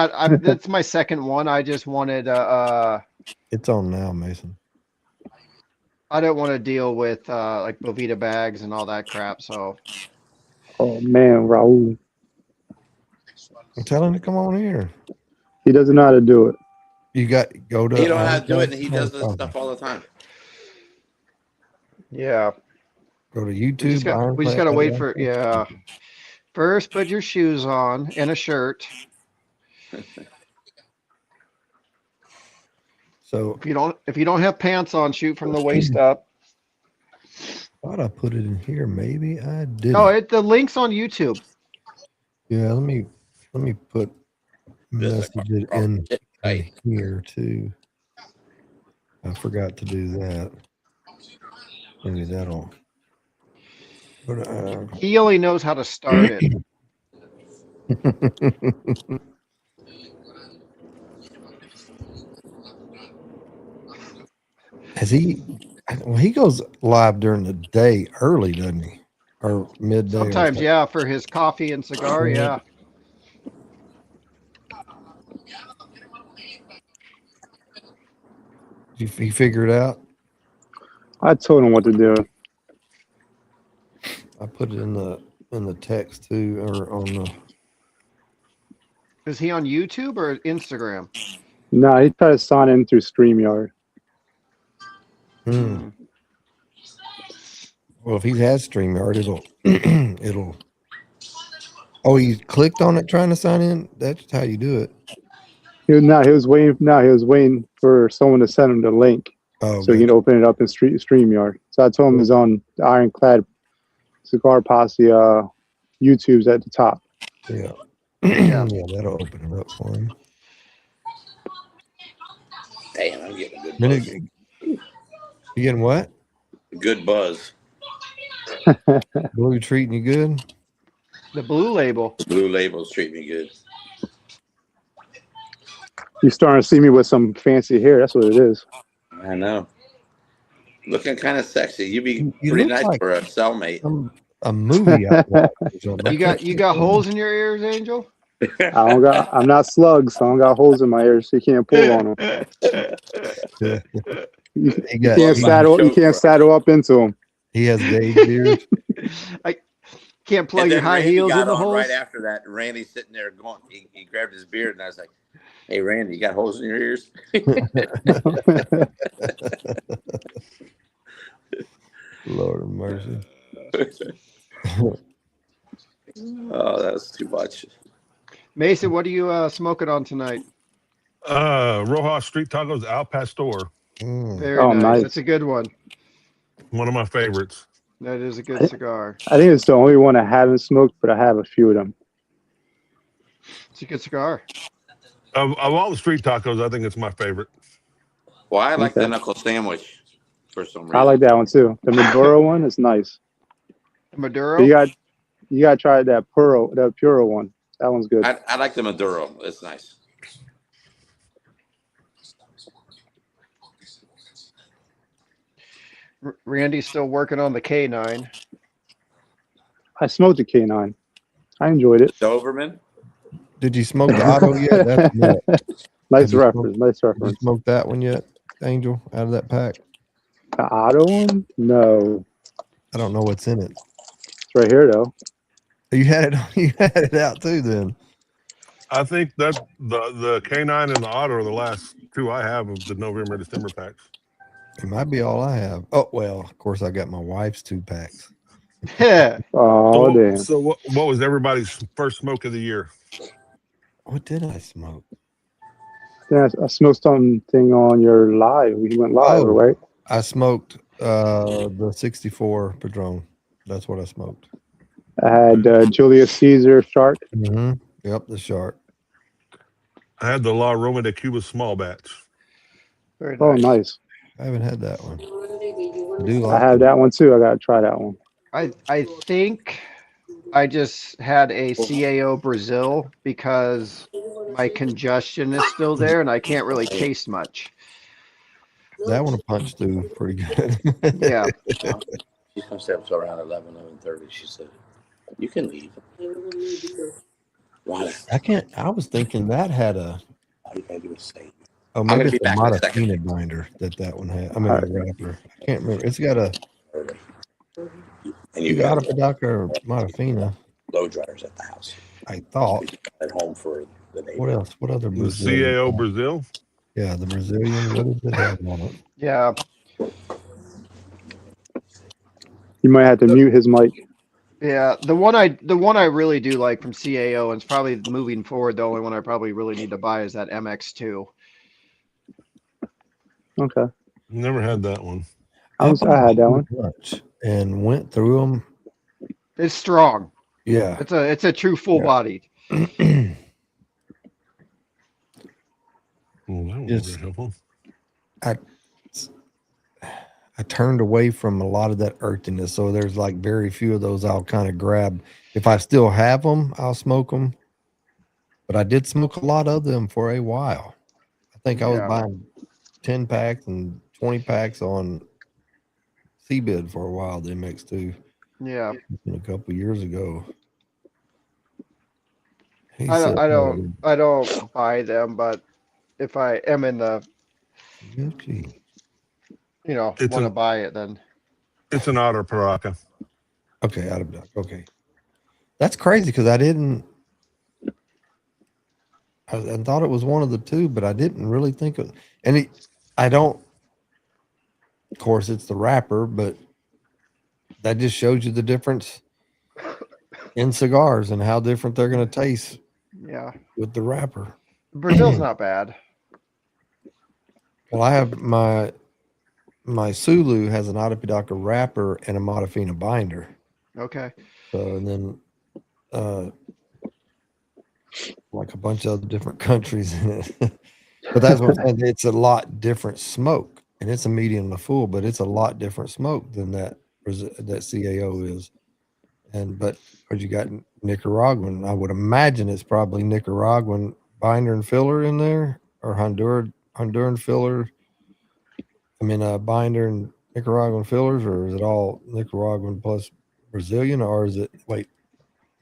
That's my second one. I just wanted It's on now, Mason. I don't want to deal with like Bovita bags and all that crap. So Oh man, Raul. I'm telling you, come on here. He doesn't know how to do it. You got go to. He don't know how Iron to do it, Clad and he does this Posse. stuff all the time. yeah, Go to YouTube. Iron we just Clad gotta wait Posse. for First, put your shoes on and a shirt. So If you don't have pants on, shoot from the waist up. thought I put it in here. Maybe I did. No, the link's on YouTube. Yeah, let me put Just message it in tight. here too. I forgot to do that. Maybe that'll. But, He only knows how to start it. has he? Well, he goes live during the day early, doesn't he? Or midday? Sometimes, yeah, for his coffee and cigar, yeah. You figure it out? I told him what to do. I put it in the text too, or on the. Is he on YouTube or Instagram? No, he tried to sign in through StreamYard. Hmm. Well, if he has StreamYard, it'll it'll. Oh, he clicked on it trying to sign in. That's how you do it. He was waiting for someone to send him the link Oh, so he can open it up in StreamYard. So I told him it's on the Iron Clad Cigar Posse YouTube's at the top. yeah. Yeah, that'll open it up for him. Damn, I'm getting a good Minute, buzz. you getting what? Good buzz. Blue treating you good? The blue label. Blue labels treat me good. You're starting to see me with some fancy hair. That's what it is. I know. Looking kind of sexy. You'd be You pretty look nice like for a cellmate. A movie. I watched. You got holes in your ears, Angel? I'm not slugs, so I don't got holes in my ears, so you can't pull on them. You can't saddle up into them. He has gauge ears. I can't plug And your then high Randy heels got in the on holes. right after that. Randy's sitting there going, he grabbed his beard, and I was like, "Hey, Randy, you got holes in your ears?" Lord of mercy. Oh, that's too much. Mason, what are you smoking on tonight? Rojas Street Tacos Al Pastor. Very Oh, nice. nice. That's a good one. One of my favorites. That is a good cigar. I think it's the only one I haven't smoked, but I have a few of them. It's a good cigar. Of all the street tacos, I think it's my favorite. Well, I like Okay. the knuckle sandwich for some reason. I like that one too. The Maduro one is nice. Maduro? But you got to try that Puro one. That one's good. I like the Maduro. It's nice. Randy's still working on the K9. I smoked a K9. I enjoyed it. Doberman. Did you smoke the auto yet? That's nuts. Nice Have you reference. Nice Did you reference. smoke that one yet, Angel? Out of that pack? The Otto one? No. I don't know what's in it. It's right here though. You had it. You had it out too. Then I think that the K9 and the Otter are the last two I have of the November December packs. it might be all I have. Oh well, of course I got my wife's 2 packs. Oh damn. So what was everybody's first smoke of the year? What did I smoke? Yeah, I smoked something on your live. We went live, Oh. right? I smoked the 64 Padron. That's what I smoked. I had Julius Caesar Shark. Mm-hmm. Yep, the shark. I had the La Roma de Cuba small batch. Very Oh, nice. nice. I haven't had that one. I do I like have it. that one too. I gotta try that one. I think I just had a CAO Brazil because my congestion is still there and I can't really taste much. That one punched through pretty good. Yeah. She's gonna stay up till around 11:30. She said, "You can leave." I was thinking that had a. All you gotta do is say. Oh, gonna maybe be it's a back in a second. Modafina binder that one had. I mean, All the wrapper. I can't remember. It's got a And you either got Apodaca or Modafina. blow dryers at the house. I thought. At home for the neighbor. What else? What other The Brazilian? CAO Brazil. Yeah, the Brazilian. What does it have on it? Yeah. You might have to mute his mic. Yeah. The one I really do like from CAO, and it's probably moving forward, the only one I probably really need to buy is that MX2. Okay. Never had that one. I had that one. Bunch and went through them. It's strong. Yeah. It's a true full bodied. Oh, that was It's- very helpful. I turned away from a lot of that earthiness, so there's like very few of those I'll kind of grab. If I still have them, I'll smoke them. But I did smoke a lot of them for a while. I think I was Yeah. buying 10 packs and 20 packs on Seabid for a while, the MX2, Yeah. a couple years ago. He I said, don't buy them, but if I am in the, Gucci. It's want to an- buy it, then It's an otter paraca. Okay, out of duck. Okay. That's crazy because I thought it was one of the two, but I didn't really think of I don't, of course, it's the wrapper, but that just shows you the difference in cigars and how different they're going to taste yeah. with the wrapper. Brazil's not bad. Well, I have my Sulu has an Apodaca wrapper and a Modafina binder. Okay. So, and then like a bunch of other different countries in it. But that's what I'm saying. It's a lot different smoke, and it's a medium to full, but it's a lot different smoke than that CAO is. But you got Nicaraguan. I would imagine it's probably Nicaraguan binder and filler in there, or Honduran filler. I mean, binder and Nicaraguan fillers, or is it all Nicaraguan plus Brazilian, or is it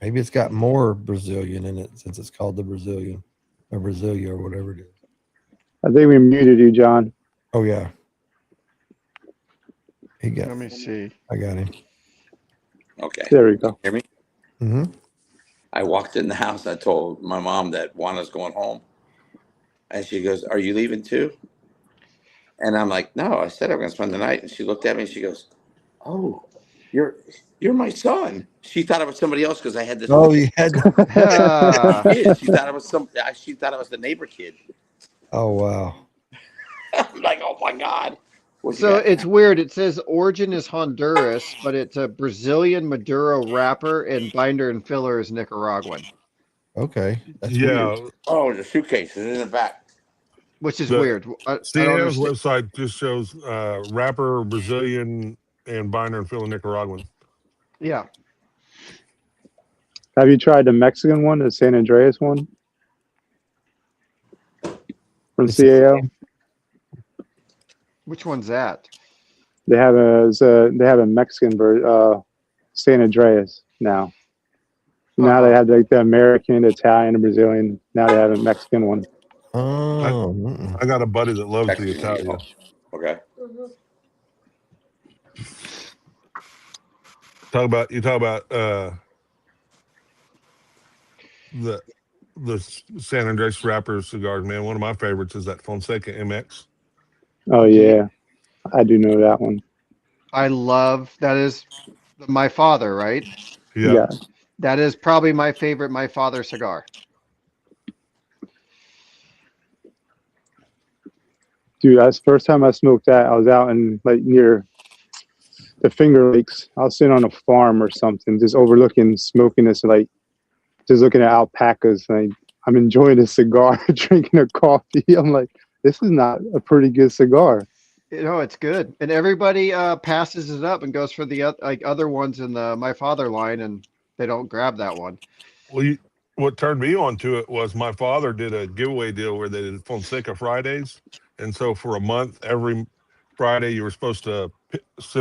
maybe it's got more Brazilian in it since it's called the Brazilian or Brasilia or whatever it is. I think we muted you, John. Oh yeah, Let me see. I got him. Okay. There we go. Hear me? Mm-hmm. I walked in the house. I told my mom that Juana's going home. And she goes, "Are you leaving too?" And I'm like, "No, I said I'm going to spend the night." And she looked at me and she goes, "Oh, you're my son." She thought it was somebody else because I had this. Oh, you had. Kid. She thought it was She thought it was the neighbor kid. Oh wow. I'm like, "Oh my God." So it's weird. It says origin is Honduras, but it's a Brazilian Maduro wrapper, and binder and filler is Nicaraguan, Okay, that's Yeah, weird. Oh, the suitcase is in the back. which is The weird. I don't CAO's understand. website just shows wrapper Brazilian and binder and filler Nicaraguan. Yeah. Have you tried the Mexican one, the San Andreas one from CAO? Which one's that? They have a Mexican version, San Andreas now. Now they have like the American, Italian, and Brazilian. Now they have a Mexican one. Oh, mm-mm. I got a buddy that loves the Mexican. Italia. Okay. You talk about the San Andres wrapper cigars, man. One of my favorites is that Fonseca MX. Oh yeah, I do know that one. I love that is my father, right? Yeah. That is probably my favorite my father cigar. Dude, that's the first time I smoked that. I was out in like near the Finger Lakes. I was sitting on a farm or something, just overlooking smokiness, like just looking at alpacas. Like I'm enjoying a cigar, drinking a coffee. I'm like, this is not a pretty good cigar. It's good, and everybody passes it up and goes for the other ones in the my father line, and they don't grab that one. Well, what turned me on to it was my father did a giveaway deal where they did Fonseca Fridays, and so for a month, every Friday, you were supposed to post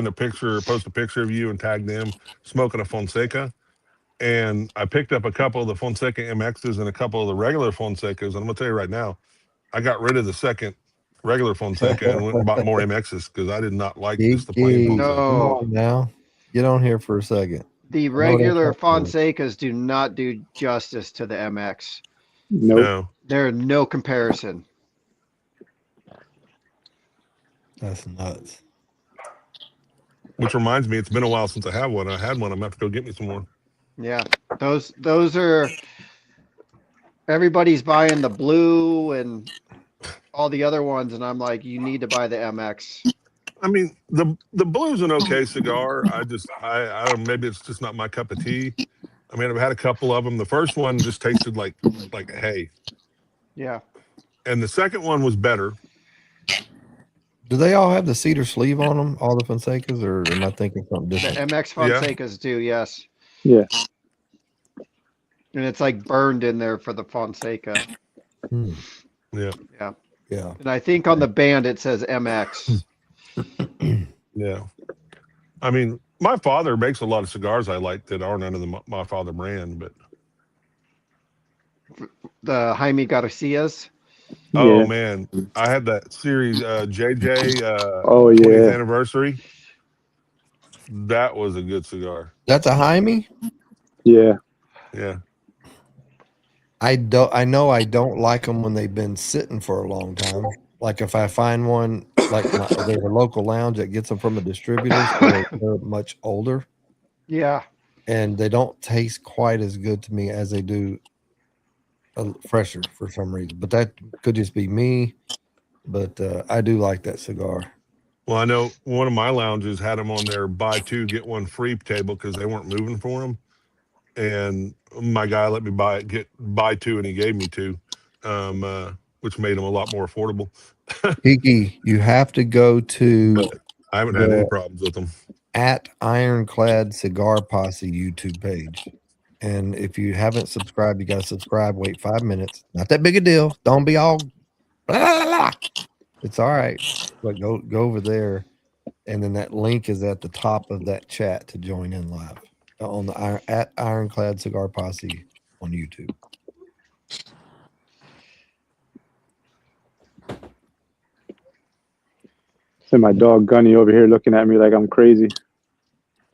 a picture of you and tag them smoking a Fonseca. and I picked up a couple of the Fonseca MXs and a couple of the regular Fonsecas. And I'm gonna tell you right now, I got rid of the second regular Fonseca and went and bought more MXs because I did not like just the plain Geeky. Fonseca. Come No. on now. Get on here for a second. The I know regular that's not good. Fonsecas do not do justice to the MX. Nope. No, They're no comparison. That's nuts. which reminds me, it's been a while since I had one. I had one. I'm gonna have to go get me some more. Yeah, those are everybody's buying the blue and all the other ones, and I'm like, you need to buy the MX. I mean, the blue's an okay cigar. I don't. Maybe it's just not my cup of tea. I mean, I've had a couple of them. The first one just tasted like hay, Yeah, and the second one was better. Do they all have the cedar sleeve on them, all the Fonsecas, or am I thinking something the different? MX Yeah. Fonsecas do, yes. Yeah. And it's like burned in there for the Fonseca. Hmm. Yeah, Yeah. And I think on the band it says MX. yeah. I mean, my father makes a lot of cigars I like that aren't under the my father brand, but The Jaime Garcias. oh Yeah. man, I had that series JJ Oh 20th yeah. anniversary. That was a good cigar. That's a Jaime? Yeah. Yeah. I know I don't like them when they've been sitting for a long time. Like if I find one, like there's a local lounge that gets them from a distributor, so they're much older Yeah. and they don't taste quite as good to me as they do fresher for some reason. But that could just be me. But I do like that cigar. Well, I know one of my lounges had them on their buy two get one free table because they weren't moving for them, and my guy let me buy two, and he gave me two, which made them a lot more affordable. Kiki, you have to go to But I haven't had any problems with them. at Iron Clad Cigar Posse YouTube page. And if you haven't subscribed, you got to subscribe. Wait 5 minutes. Not that big a deal. Don't be all. Blah, blah, blah. It's all right. But go over there, and then that link is at the top of that chat to join in live on the at Ironclad Cigar Posse on YouTube. So my dog Gunny over here looking at me like I'm crazy.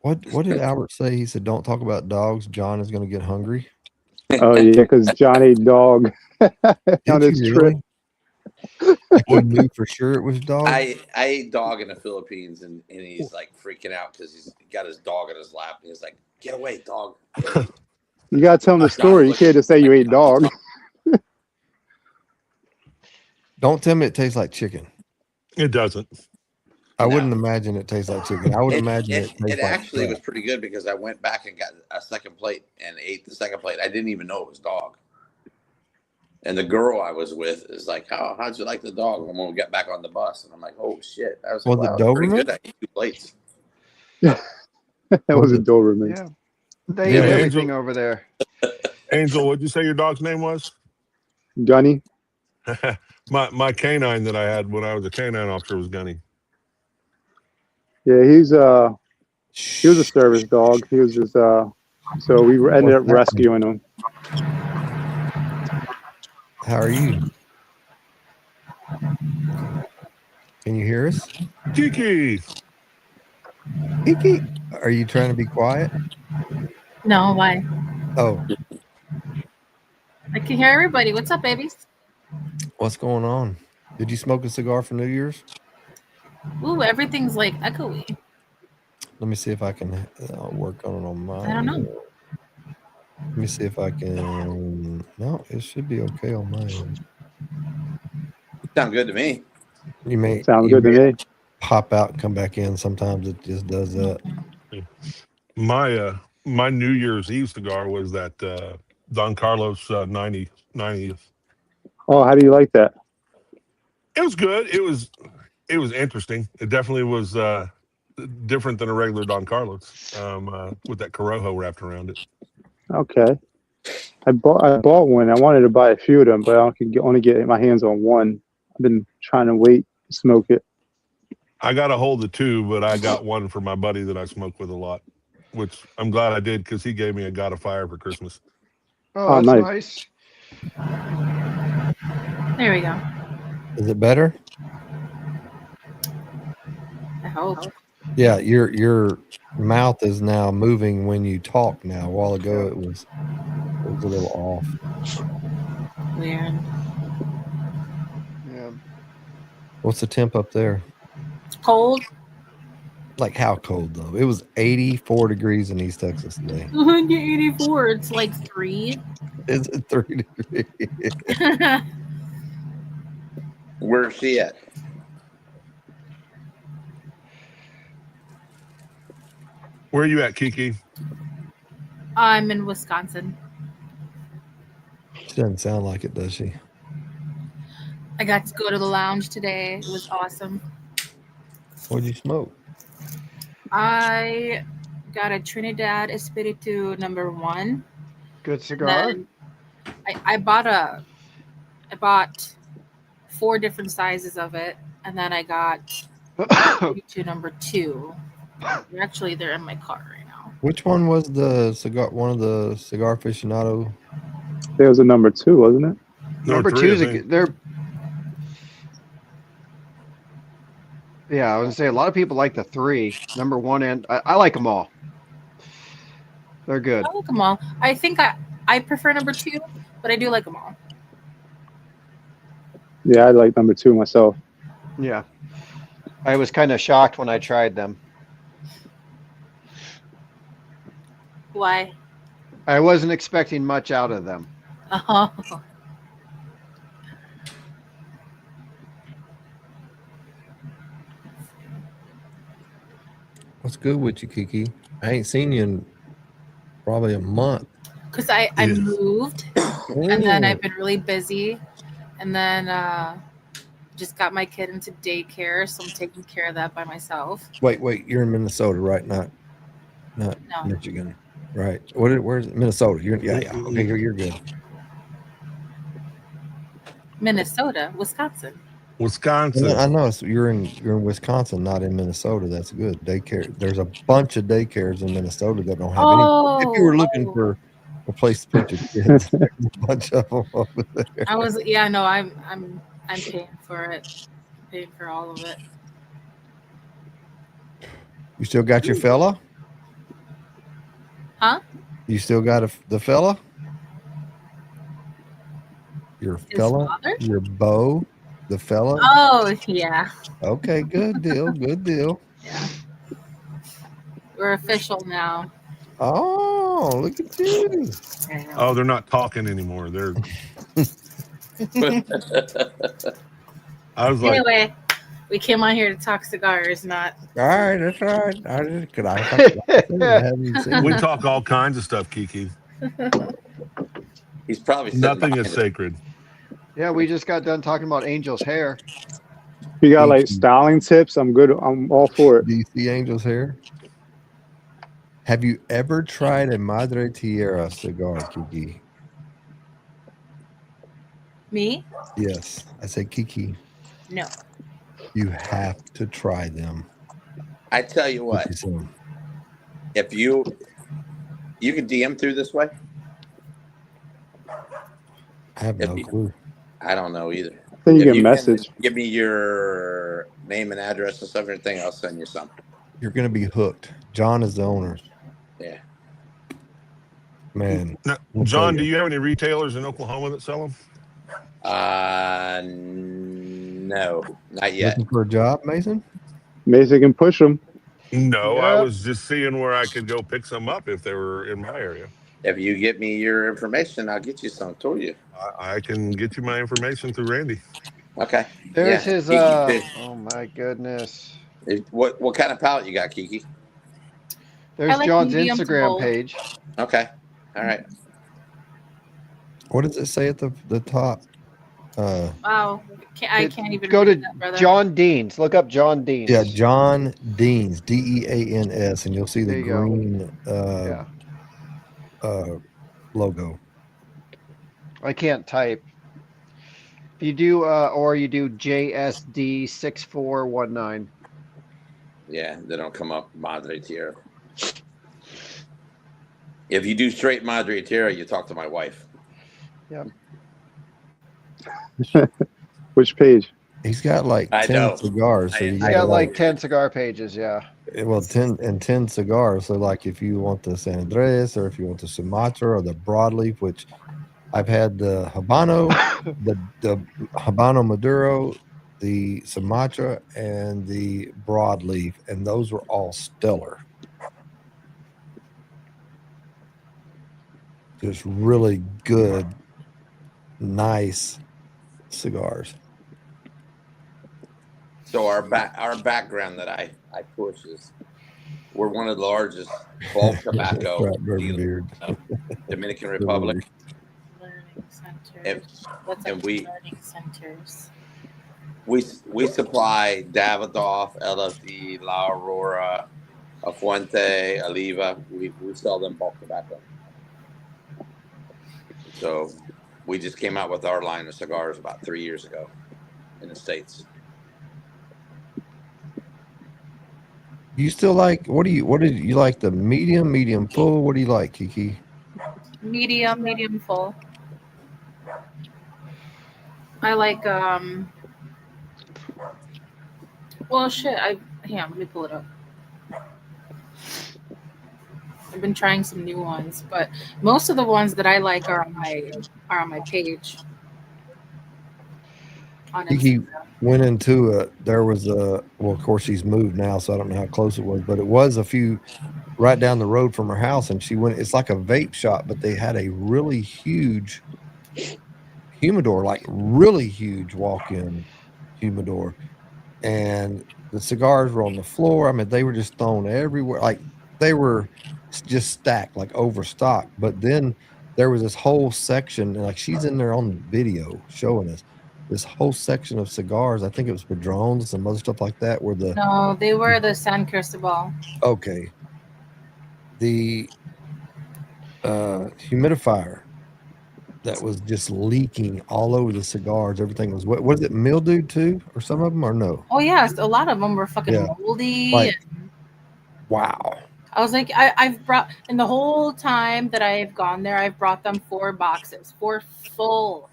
What did Albert say? He said, "Don't talk about dogs. John is going to get hungry." Oh yeah, because John ate dog on his you trip. really? Like you knew for sure it was dog. I ate dog in the Philippines, and he's like freaking out because he's got his dog in his lap, and he's like, "Get away, dog!" You gotta tell him the story. You can't just say you ate dog. Don't tell me it tastes like chicken. It doesn't. I No. wouldn't imagine it tastes like chicken. I would imagine it tastes It like actually crap. was pretty good because I went back and got a second plate and ate the second plate. I didn't even know it was dog. And the girl I was with is like, how'd you like the dog? And when we got back on the bus, and I'm like, oh shit. I was like, Was it wow, that's pretty Doberman? good. I ate 2 plates. That was a Doberman. Yeah. They Yeah, eat Angel- everything over there. Angel, what'd you say your dog's name was? Gunny. my canine that I had when I was a canine officer was Gunny. Yeah, he was a service dog. He was just so we ended up rescuing him. How are you? Can you hear us? Kiki. Kiki, are you trying to be quiet? No, why? Oh, I can hear everybody. What's up, babies? what's going on? Did you smoke a cigar for New Year's? Ooh, everything's like echoey. Let me see if I can work on it on mine. I don't know. Let me see if I can. No, it should be okay on mine. Sound good to me. You may Sounds you good to may me. pop out and come back in. Sometimes it just does that. My New Year's Eve cigar was that Don Carlos 90th. Oh, how do you like that? It was good. It was interesting. It definitely was different than a regular Don Carlos with that Corojo wrapped around it. Okay. I bought one. I wanted to buy a few of them, but I could only get my hands on one. I've been trying to wait to smoke it. I got a hold of 2, but I got one for my buddy that I smoke with a lot. which I'm glad I did because he gave me a God of Fire for Christmas. Oh, Oh, that's nice. nice. There we go. Is it better? I hope. Yeah, your mouth is now moving when you talk now. A while ago it was a little off. Weird. Yeah. What's the temp up there? It's cold. Like how cold though? It was 84 degrees in East Texas today. 184. It's like 3. Is it 3 degrees? Where's she at? Where are you at, Kiki? I'm in Wisconsin. She doesn't sound like it, does she? I got to go to the lounge today. It was awesome. What'd you smoke? I got a Trinidad Espiritu #1. Good cigar. Then I bought 4 different sizes of it, and then I got Espiritu #2. Actually, they're in my car right now. Which one was the cigar? One of the cigar aficionado? There was a #2, wasn't it? Number 3, 2 I is think. they're. Yeah, I was gonna say a lot of people like the 3, #1, and I like them all. They're good. I like them all. I think I prefer #2, but I do like them all. Yeah, I like #2 myself. Yeah, I was kind of shocked when I tried them. Why? I wasn't expecting much out of them. Oh, What's good with you, Kiki? I ain't seen you in probably a month. because I Yeah. moved, and then I've been really busy, and then just got my kid into daycare, so I'm taking care of that by myself. Wait, you're in Minnesota, right? Not No. Michigan, right? Where's it? Minnesota? Yeah. Okay, you're good. Minnesota, Wisconsin. Wisconsin. I know you're in Wisconsin, not in Minnesota. That's good. Daycare. There's a bunch of daycares in Minnesota that don't have any. If you were looking for a place to put your kids, there's a bunch of them over there. I was, yeah, no, I'm paying for it, paying for all of it. You still got your fella? Huh? You still got the fella? Your His fella? father? Your beau? The fella? Oh yeah, Okay, good deal. Good deal. yeah. We're official now. Oh, look at you. Oh, they're not talking anymore. They're. I was like, Anyway, we came on here to talk cigars, not. All right, that's right. we talk all kinds of stuff, Kiki. He's probably sitting Nothing behind is it. sacred. Yeah, we just got done talking about Angel's hair. If you got like styling tips, I'm good. I'm all for it. Do you see Angel's hair? Have you ever tried a Madre Tierra cigar, Kiki? Me? Yes, I say Kiki. No. You have to try them. I tell you what, Get you some. if you can DM through this way. I have no clue. I don't know either. I think you If get a message. can give me your name and address and stuff, everything, I'll send you some. You're gonna be hooked. John is the owner. Yeah. Man. Now, I'll John, tell do you. you have any retailers in Oklahoma that sell them? No, not yet. Looking for a job, Mason? Mason can push them. No, I Yep. was just seeing where I could go pick some up if they were in my area. If you get me your information, I'll get you some to you. I can get you my information through Randy. Okay. There's Yeah, his. Kiki, Oh my goodness. what kind of palette you got, Kiki? There's like John's medium to Instagram bold. page. Okay. All right. What does it say at the top? Wow. I can't even Go read to that, brother. John Deans. Look up John Deans. Yeah, John Deans, Deans, and you'll see the There you go. green Yeah. logo. I can't type. If you do, or you do JSD 6419. Yeah, they don't come up Madre Tierra. If you do straight Madre Tierra, you talk to my wife. Which page? He's got like I 10 know. cigars, so you He's got got like like 10 cigar pages. Yeah. 10 cigars. So like if you want the San Andres or if you want the Sumatra or the broadleaf, which I've had the Habano, the Habano Maduro, the Sumatra, and the broadleaf, and those were all stellar. Just really good, nice cigars. So our background that I push is we're one of the largest bulk tobacco Right, bourbon dealers beard. of Dominican Republic, Learning centers. and, What's and up we learning centers? we supply Davidoff, LSD, La Aurora, Fuente, Oliva. We sell them bulk tobacco. So we just came out with our line of cigars about 3 years ago in the States. You still like what did you like, the medium full? What do you like, Kiki? Medium full. I like well shit, let me pull it up. I've been trying some new ones, but most of the ones that I like are on my page. On Kiki Instagram. went into there was a, well, of course she's moved now, so I don't know how close it was, but it was a few right down the road from her house, and she went, it's like a vape shop, but they had a really huge humidor, like really huge walk-in humidor, and the cigars were on the floor. I mean, they were just thrown everywhere, like they were just stacked, like overstocked. But then there was this whole section, and like she's in there on video showing us this whole section of cigars. I think it was Padrones and some other stuff like that, where the No, they were the San Cristobal. okay, the humidifier that was just leaking all over the cigars. Everything was, what was it, mildew too, or some of them, or no? Oh yes, a lot of them were fucking Yeah. moldy. Like, wow. I was like, I've brought, in the whole time that I've gone there, I've brought them 4 full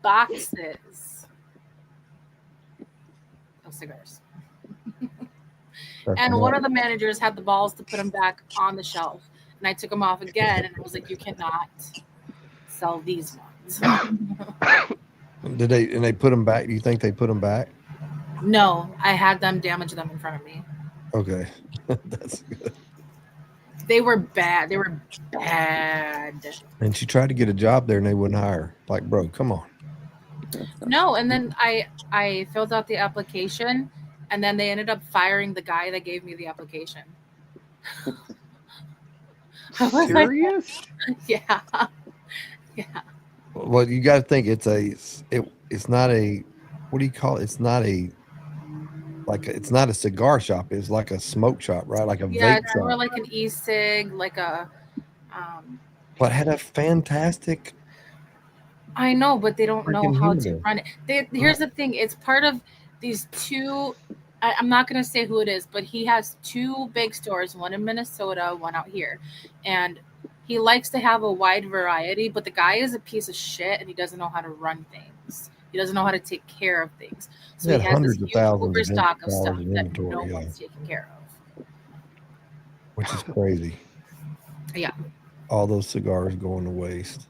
boxes of cigars. And one of the managers had the balls to put them back on the shelf, and I took them off again, and I was like, you cannot sell these ones. Did they put them back? Do you think they put them back? No, I had them damage them in front of me. Okay. That's good. They were bad. They were bad. And she tried to get a job there and they wouldn't hire her. Like, bro, come on. No, and then I filled out the application, and then they ended up firing the guy that gave me the application. I was Serious? like, yeah. Yeah. Well, you got to think it's not a, what do you call it? It's not a, it's not a cigar shop. It's like a smoke shop, right? Like a vape It's shop. more like an e-cig, like a But had a fantastic. I know, but they don't know freaking how humidor. to run it. Here's the thing: it's part of these two. I'm not going to say who it is, but he has 2 big stores, one in Minnesota, one out here, and he likes to have a wide variety. But the guy is a piece of shit, and he doesn't know how to run things. He doesn't know how to take care of things. So he has this huge overstock of stuff that no one's taking care of. Which is crazy. Yeah. All those cigars going to waste.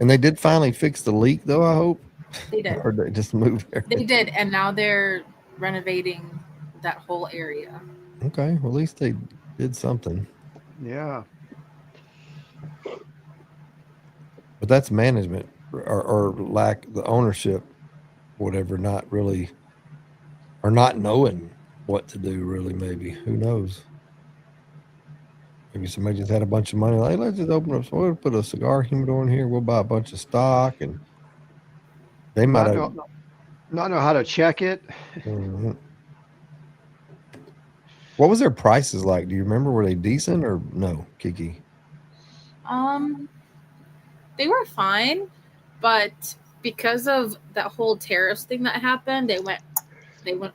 And they did finally fix the leak, though, I hope. They did. Or they just moved there. They did, and now they're renovating that whole area. Okay, well, at least they did something. Yeah. But that's management or lack the ownership, whatever, not really, or not knowing what to do, really, maybe. Who knows? Maybe somebody just had a bunch of money. Like, let's just open up. So we'll put a cigar humidor in here. We'll buy a bunch of stock, and they might have not know how to check it. Mm-hmm. What was their prices like? Do you remember? Were they decent or no, Kiki? They were fine, but because of that whole tariffs thing that happened, they went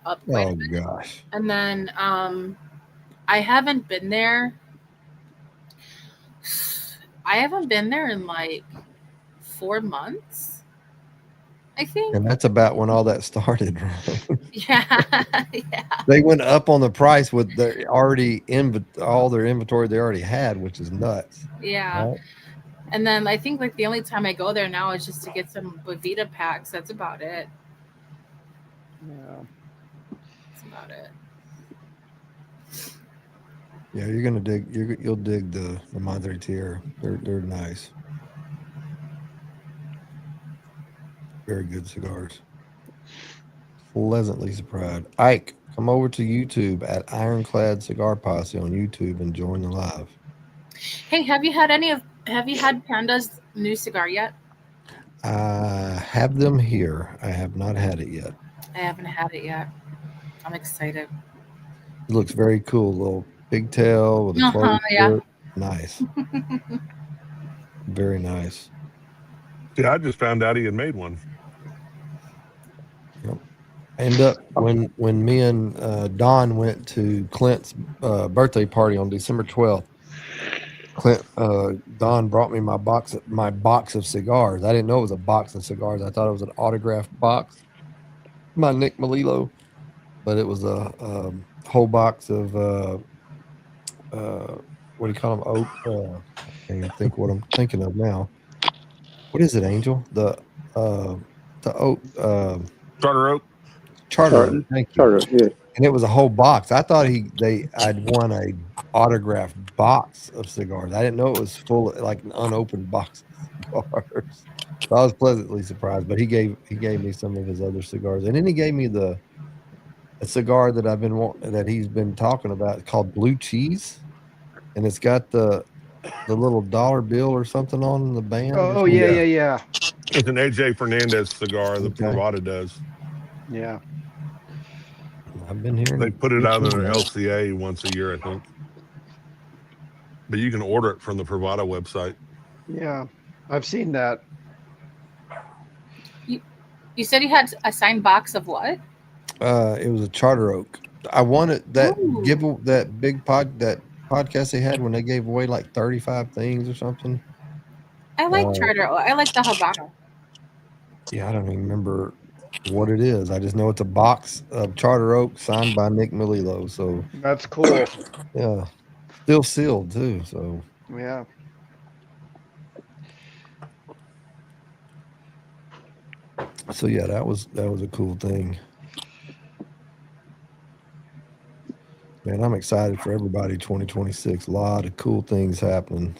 up quite a bit. Gosh. And then I haven't been there I haven't been there in like 4 months, I think. And that's about when all that started, right? Yeah, yeah, They went up on the price with their already all their inventory they already had, which is nuts. yeah. Right? And then I think like the only time I go there now is just to get some Bovita packs. That's about it. Yeah. That's about it. Yeah, you're gonna dig. You'll dig the Madre Tierra. They're nice, very good cigars. Pleasantly surprised. Ike, come over to YouTube at Iron Clad Cigar Posse on YouTube and join the live. Hey, have you had Panda's new cigar yet? I have them here. I have not had it yet. I haven't had it yet. I'm excited. It looks very cool. Little pigtail with a closed Yeah. lip. Nice. Very nice. Yeah, I just found out he had made one. Yep. End up when me and Don went to Clint's birthday party on December 12th. Don brought me my box of cigars. I didn't know it was a box of cigars. I thought it was an autographed box by Nick Melillo, but it was a whole box of what do you call them? Oak. I can't even think what I'm thinking of now. What is it, Angel? The oak Charter Oak. charter. Oak, thank you. Charter, yeah. And it was a whole box. I thought I'd won a autographed box of cigars. I didn't know it was full of like an unopened box of cigars. So I was pleasantly surprised. But he gave me some of his other cigars, and then he gave me a cigar that that he's been talking about called Blue Cheese, and it's got the little dollar bill or something on the band. Oh yeah. It's an AJ Fernandez cigar that Okay. Privada does. Yeah. I've been hearing They put it out in their LCA once a year, I think. But you can order it from the Privada website. Yeah. I've seen that. You said you had a signed box of what? It was a Charter Oak. I wanted that Ooh. that big podcast they had when they gave away like 35 things or something. I like Charter. I like the Habano. Yeah, I don't even remember what it is. I just know it's a box of Charter Oak signed by Nick Melillo. So That's cool. yeah, still sealed too. So Yeah. yeah, that was a cool thing. Man, I'm excited for everybody. 2026, a lot of cool things happening.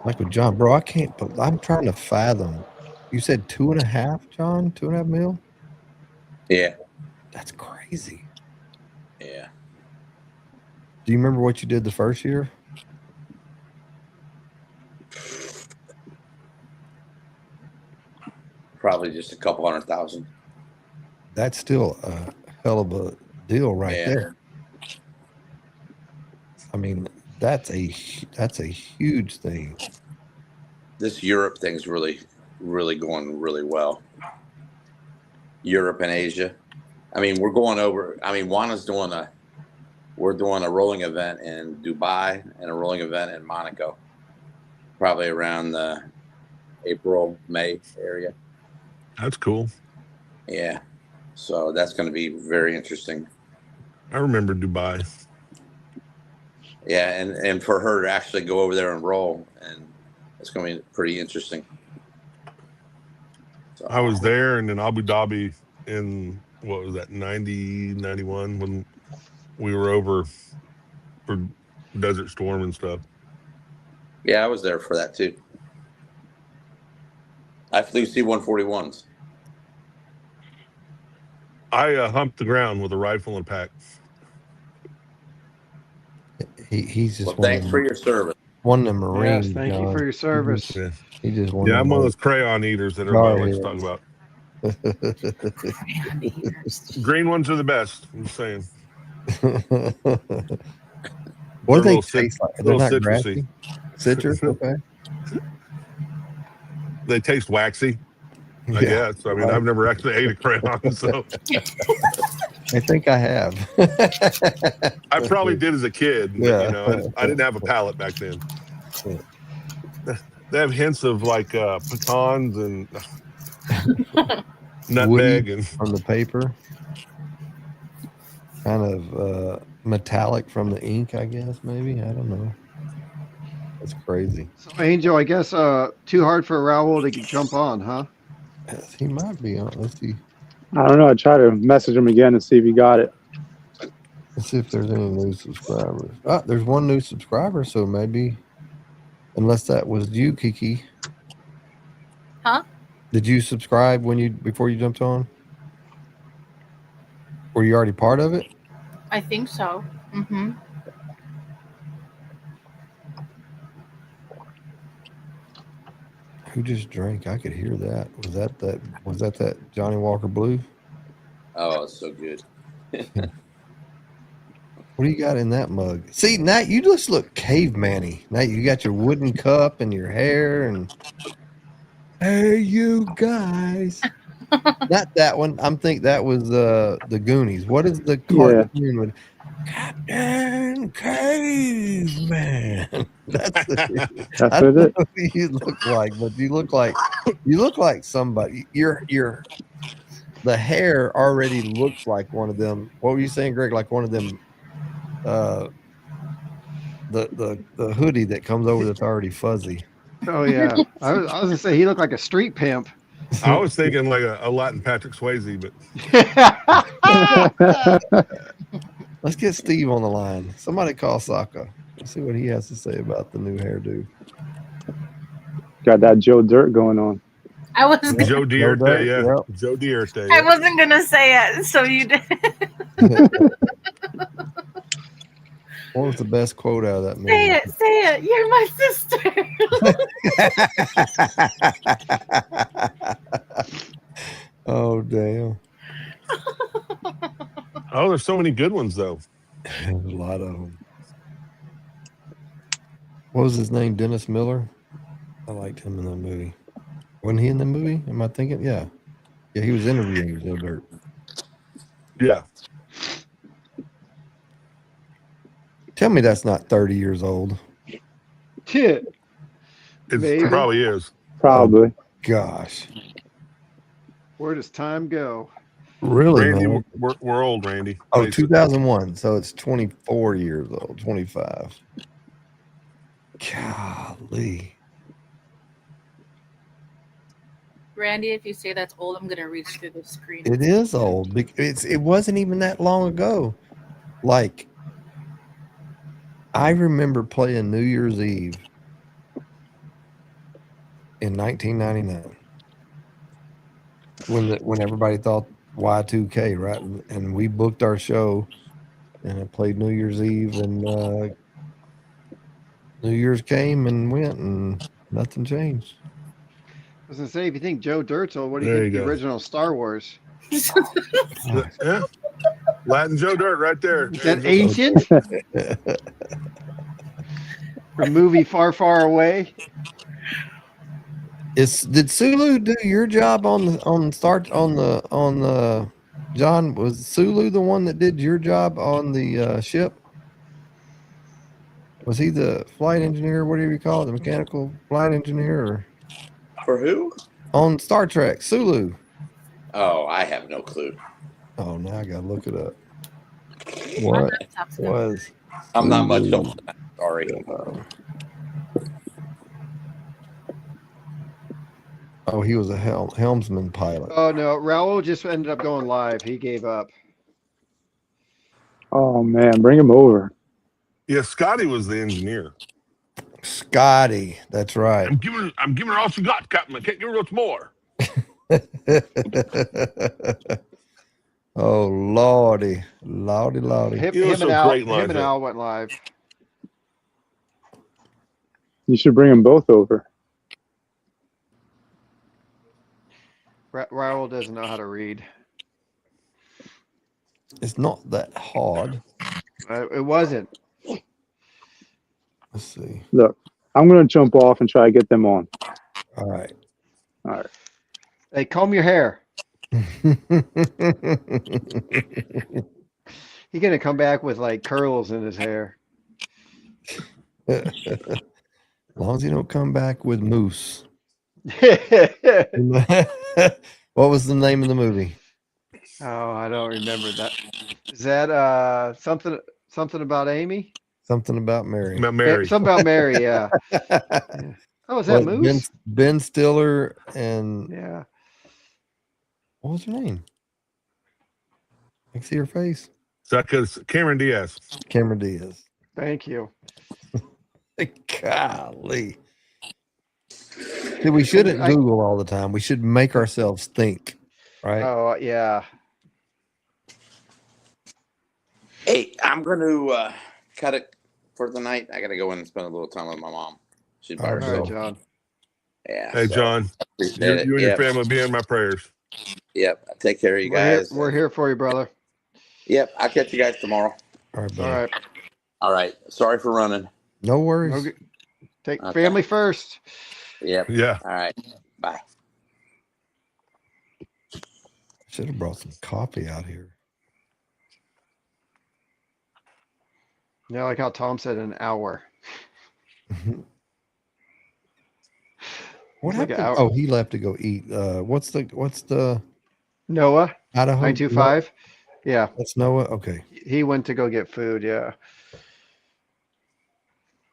Like with John, bro, I'm trying to fathom. You said 2.5, John? 2.5 mil? Yeah. That's crazy. Yeah. Do you remember what you did the first year? Probably just a couple 100,000. That's still a hell of a deal right there. I mean, that's a huge thing. This Europe thing's really, really going really well. Europe and Asia. I mean, we're going over. I mean, we're doing a rolling event in Dubai and a rolling event in Monaco, probably around the April, May area. That's cool. Yeah. So that's going to be very interesting. I remember Dubai. Yeah, and for her to actually go over there and roll, and it's going to be pretty interesting. So, I was there and in Abu Dhabi in, what was that, 90, 91, when we were over for Desert Storm and stuff. yeah, I was there for that too. I flew C-141s. I humped the ground with a rifle and pack. He's just Thanks for your service. one of the Marines. Yes, thank you for your service. Yeah, He just I'm one of those crayon eaters that everybody likes to talk about. Crayon eaters. Green ones are the best. I'm just saying. What do they little taste like? They're little not citrusy. grassy. Citrus, okay. They taste waxy, I guess. I mean, right. I've never actually ate a crayon, so I think I have. I probably did as a kid, but Yeah. you know, I didn't have a palate back then. They have hints of like pecans and nutmeg Woody and from the paper. Kind of metallic from the ink, I guess, maybe. I don't know. That's crazy. So Angel, I guess too hard for Raoul to jump on, huh? He might be on. Let's see. I don't know. I tried to message him again to see if he got it. Let's see if there's any new subscribers. Oh, there's one new subscriber, so maybe, unless that was you, Kiki. Huh? Did you subscribe before you jumped on? Were you already part of it? I think so. Mm-hmm. Who just drank? I could hear that. Was that Johnny Walker Blue? Oh, it's so good. What do you got in that mug? See, now you just look caveman-y. Now you got your wooden cup and your hair and hey, you guys. Not that one. I'm think that was the Goonies. What is the cartoon with Captain Caveman? That's I what don't it know who you look like, but you look like somebody. The hair already looks like one of them. What were you saying, Greg? Like one of them the hoodie that comes over that's already fuzzy. Oh yeah, I was gonna say he looked like a street pimp. I was thinking like a Latin Patrick Swayze, but is. Let's get Steve on the line. Somebody call Saka. Let's see what he has to say about the new hairdo. Got that Joe Dirt going on. I was. Joe Dirt, Dirt, yeah, yep. Joe Dirt, I wasn't gonna say it, so you did. What was the best quote out of that movie? Say it. Say it. You're my sister. Oh damn! Oh, there's so many good ones though. There's a lot of them. What was his name? Dennis Miller. I liked him in that movie. Wasn't he in the movie? Am I thinking? Yeah. Yeah, he was interviewing Joe Dirt. Yeah. Tell me that's not 30 years old. Shit. It Maybe. probably is. Probably. Gosh. Where does time go? Really, Randy, man? we're old, Randy. Oh, Face it. 2001. So it's 24 years old, 25. Golly. Randy, if you say that's old, I'm gonna reach through the screen. It is old. It wasn't even that long ago. Like, I remember playing New Year's Eve in 1999 when everybody thought Y2K, right? And we booked our show, and I played New Year's Eve, and New Year's came and went, and nothing changed. I was gonna say, if you think Joe Dirt's old, what do you There think you the go. original Star Wars? Yeah. Latin Joe Dirt right there. Is that ancient? From movie Far, Far Away? Did Sulu do your job on the John? Was Sulu the one that did your job on the ship? Was he the flight engineer? What do you call it? The mechanical flight engineer? Or For who? on Star Trek, Sulu. Oh, I have no clue. Oh, now I gotta look it up. What was? I'm not much Sulu? older than that. Sorry. Oh, he was a helmsman pilot. Oh no, Raoul just ended up going live. He gave up. Oh man, bring him over. Yeah, Scotty was the engineer. Scotty, that's right. I'm giving her all she got, Captain. I can't give her much more. Oh lordy. Him, He was him and some Al, great him lines and there. Al went live. You should bring them both over. Raoul doesn't know how to read. It's not that hard. It wasn't. Let's see. Look, I'm gonna jump off and try to get them on. All right. All right. Hey, comb your hair. He's gonna come back with like curls in his hair. As long as you don't come back with moose. What was the name of the movie? Oh, I don't remember that. Is that something about Amy? Something about Mary. Mary. Something about Mary, yeah. Yeah. Oh, is that What, Moose? Ben Stiller and Yeah. what was her name? I can see her face. Because Cameron Diaz. Cameron Diaz. Thank you. Golly. See, we shouldn't Google all the time. We should make ourselves think, right? Oh, yeah. Hey, I'm going to cut it for the night. I got to go in and spend a little time with my mom. She's by All right, All right, herself. John. Yeah. Hey, so, John, appreciate you it. and your Yep. family be in my prayers. Yep. Take care of you We're here. guys. We're here for you, brother. Yep. I'll catch you guys tomorrow. All right, All buddy. right. All right. Sorry for running. No worries. No, take Okay. family first. Yep. Yeah. All right. Bye. Should have brought some coffee out here. Yeah, like how Tom said, an hour. What It's like happened? an hour. Oh, he left to go eat. What's the Noah, Idaho? 925. Yeah, That's Noah. Okay. he went to go get food. Yeah.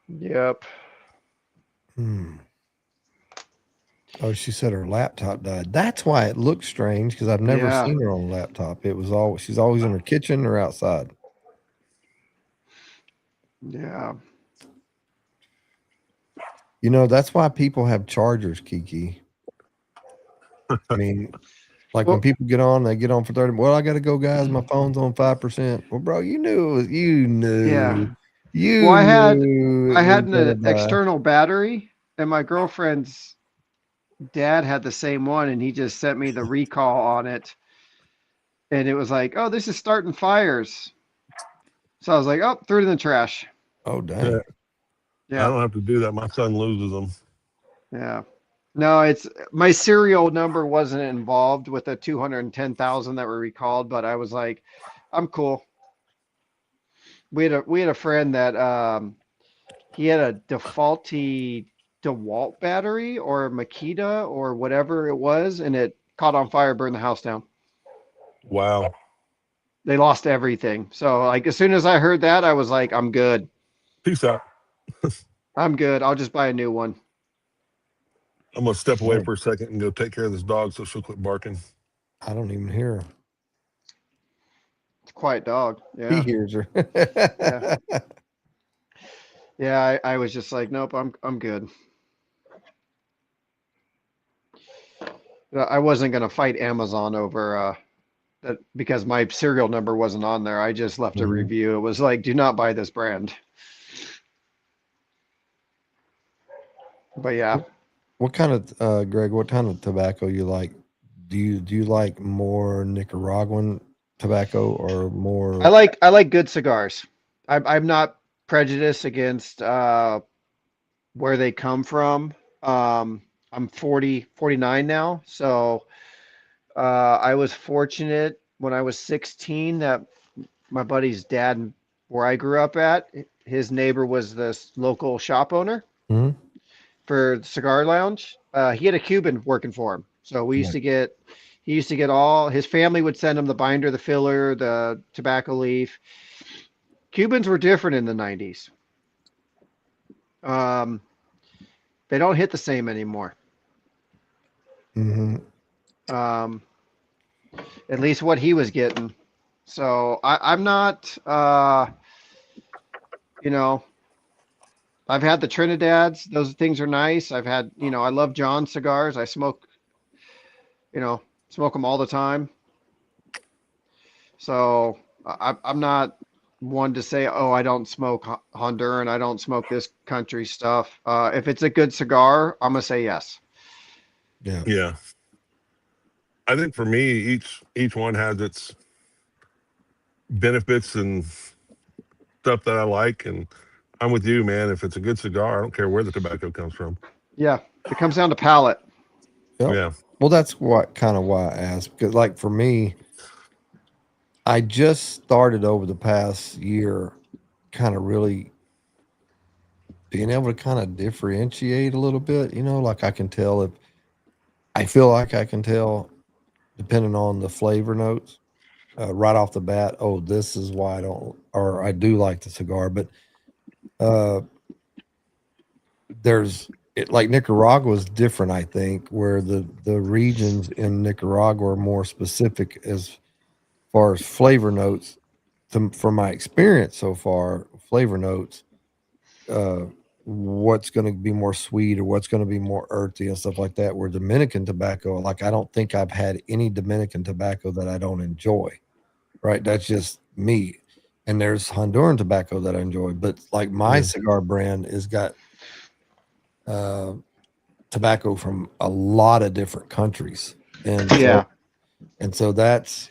Yep. Hmm. Oh, she said her laptop died. That's why it looks strange because I've never Yeah. seen her on a laptop. It was always she's always in her kitchen or outside. Yeah. You know, that's why people have chargers, Kiki. I mean, like Well- when people get on, they get on for 30. Well, I gotta go, guys. My phone's on 5%. Well, bro, you knew you knew. Yeah. You Well, I had knew it I had was gonna an die. external battery, and my girlfriend's dad had the same one, and he just sent me the recall on it, and it was like, "Oh, this is starting fires." So I was like, "Oh, threw it in the trash." Oh dang. Yeah. I Yeah, don't have to do that. My son loses them. yeah. No, it's my serial number wasn't involved with the 210,000 that were recalled, but I was like, "I'm cool." We had a friend that he had a faulty DeWalt battery or Makita or whatever it was, and it caught on fire, burned the house down. Wow. They lost everything. So like as soon as I heard that, I was like, I'm good. Peace out. I'm good. I'll just buy a new one. I'm going to step away Right. for a second and go take care of this dog so she'll quit barking. I don't even hear her. It's a quiet dog. He Yeah. hears her. Yeah, I was just like, nope, I'm good. I wasn't gonna fight Amazon over that because my serial number wasn't on there. I just left a Mhm. review. It was like, do not buy this brand. But yeah. What kind of Greg, what kind of tobacco you like? Do you like more Nicaraguan tobacco or more I like good cigars. I'm not prejudiced against where they come from. I'm 49 now, so I was fortunate when I was 16 that my buddy's dad, where I grew up at, his neighbor was this local shop owner Mhm. for the cigar lounge. He had a Cuban working for him, so we used to get. He used to get all his family would send him the binder, the filler, the tobacco leaf. Cubans were different in the 90s. They don't hit the same anymore. Mhm. At least what he was getting. So I'm not, you know, I've had the Trinidad's. Those things are nice. I've had, I love John cigars. I smoke, smoke them all the time. So I'm not one to say, oh, I don't smoke Honduran. I don't smoke this country stuff. If it's a good cigar, I'm gonna say yes. Yeah. Yeah. I think for me, each one has its benefits and stuff that I like. And I'm with you, man. If it's a good cigar, I don't care where the tobacco comes from. Yeah, it comes down to palate. Yep. Yeah. Well, that's what kind of why I asked, because like for me, I just started over the past year kind of really being able to kind of differentiate a little bit, like I can tell if I feel like I can tell depending on the flavor notes right off the bat. Oh, this is why I don't, or I do like the cigar. But uh, there's it like Nicaragua is different, I think, where the regions in Nicaragua are more specific as far as flavor notes. From my experience so far, flavor notes, uh, what's going to be more sweet or what's going to be more earthy and stuff like that. Where Dominican tobacco, like I don't think I've had any Dominican tobacco that I don't enjoy. Right, that's just me. And there's Honduran tobacco that I enjoy, but like my cigar brand has got uh, tobacco from a lot of different countries, and Yeah. so that's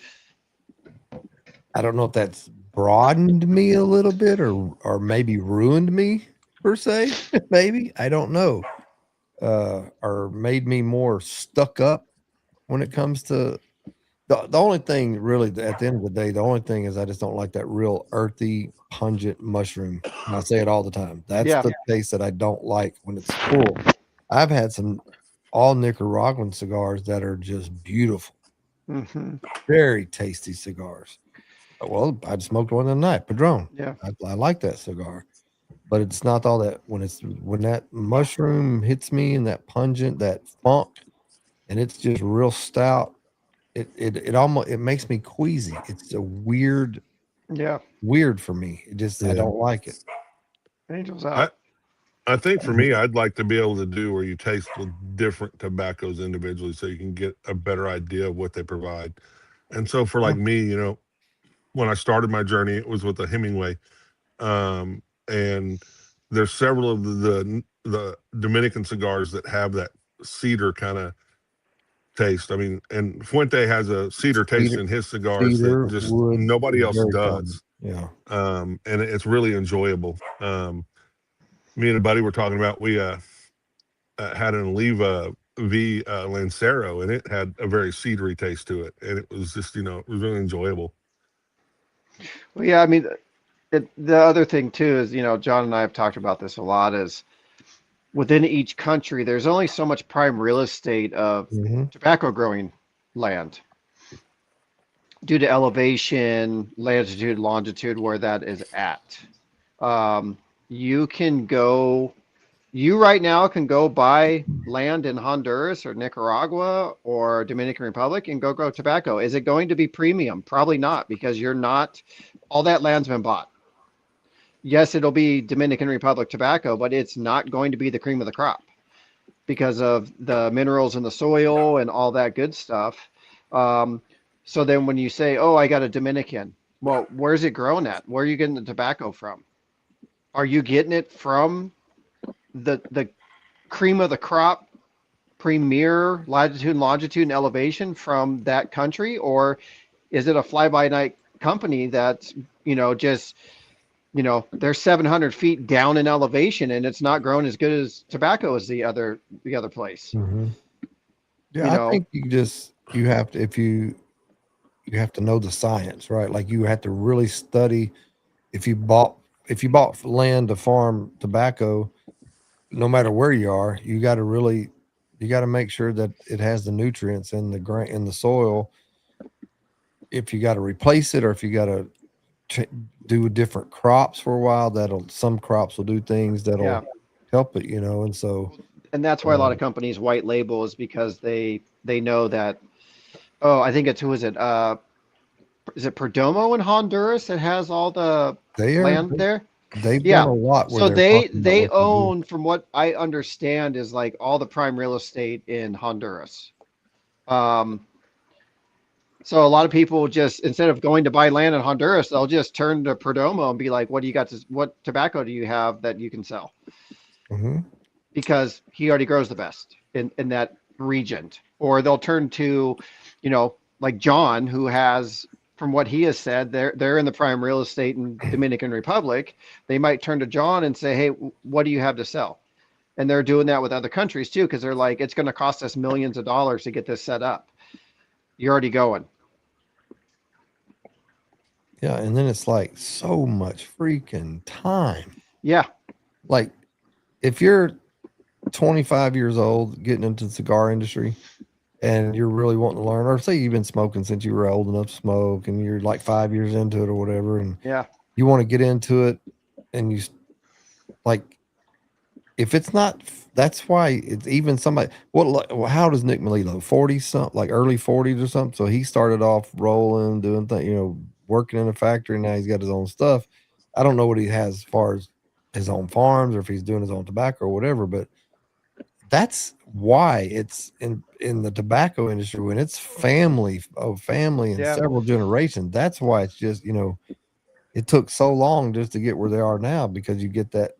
I don't know if that's broadened me a little bit or maybe ruined me per se. Maybe I don't know, or made me more stuck up when it comes to the only thing really at the end of the day, the only thing is I just don't like that real earthy, pungent mushroom. And I say it all the time. That's Yeah. the taste that I don't like when it's full. I've had some all Nicaraguan cigars that are just beautiful, Hmm. very tasty cigars. Well, I smoked one the other night, Padron. Yeah. I like that cigar, but it's not all that when that mushroom hits me and that pungent, that funk, and it's just real stout. It almost it makes me queasy. It's a Yeah. weird for me. It just I Yeah. don't like it. Angels I out. I think for me, I'd like to be able to do where you taste the different tobaccos individually, so you can get a better idea of what they provide. And so for like me, when I started my journey, it was with a Hemingway, and there's several of the Dominican cigars that have that cedar kind of taste. I mean, and Fuente has a cedar taste Cedar, in his cigars that cedar just wood nobody is else very common. does. Yeah. And it's really enjoyable. Me and a buddy were talking about had an Oliva V Lancero, and it had a very cedary taste to it, and it was just it was really enjoyable. Well, yeah. I mean, the other thing too is, John and I have talked about this a lot, is within each country, there's only so much prime real estate of Hmm. tobacco growing land due to elevation, latitude, longitude, where that is at. Um, you can go, you right now can go buy land in Honduras or Nicaragua or Dominican Republic and go grow tobacco. Is it going to be premium? Probably not, because you're not, all that land's been bought. Yes, it'll be Dominican Republic tobacco, but it's not going to be the cream of the crop because of the minerals in the soil and all that good stuff. Um, so then when you say, oh, I got a Dominican, well, where's it grown at? Where are you getting the tobacco from? Are you getting it from the cream of the crop, premier latitude and longitude and elevation from that country? Or is it a fly by night company that's, just, they're 700 feet down in elevation and it's not grown as good as tobacco as the other place, Hmm. you Yeah, I know? think you have to if you have to know the science, right? Like you have to really study. If you bought land to farm tobacco, no matter where you are, you got to make sure that it has the nutrients in the in the soil. If you got to replace it, or if you got to ch- do different crops for a while, some crops will do things Yeah. that'll help it, and so And that's why a lot of companies white label, is because they know that, oh, I think it's, who is it? Is it Perdomo in Honduras that has all the they are land there? they've done Yeah. a lot where So they're they talking about they what they do. own, from what I understand, is like all the prime real estate in Honduras. Um, so a lot of people just, instead of going to buy land in Honduras, they'll just turn to Perdomo and be like, "What do you got to? What tobacco do you have that you can sell?" Hmm. Because he already grows the best in that region. Or they'll turn to, like John, who has, from what he has said, they're in the prime real estate in Dominican Republic. They might turn to John and say, "Hey, what do you have to sell?" And they're doing that with other countries too, because they're like, it's going to cost us millions of dollars to get this set up. You're already going. Yeah, and then it's like so much freaking time. Yeah. Like if you're 25 years old getting into the cigar industry and you're really wanting to learn, or say you've been smoking since you were old enough to smoke and you're like 5 years into it or whatever, and Yeah. you want to get into it, and you like, if it's not, that's why it's even somebody. How does Nick Melillo 40 something, like early 40s or something? So he started off rolling, doing things, working in a factory. Now he's got his own stuff. I don't know what he has as far as his own farms or if he's doing his own tobacco or whatever, but that's why it's in the tobacco industry, when it's family and Yeah. several generations. That's why it's just, it took so long just to get where they are now, because you get that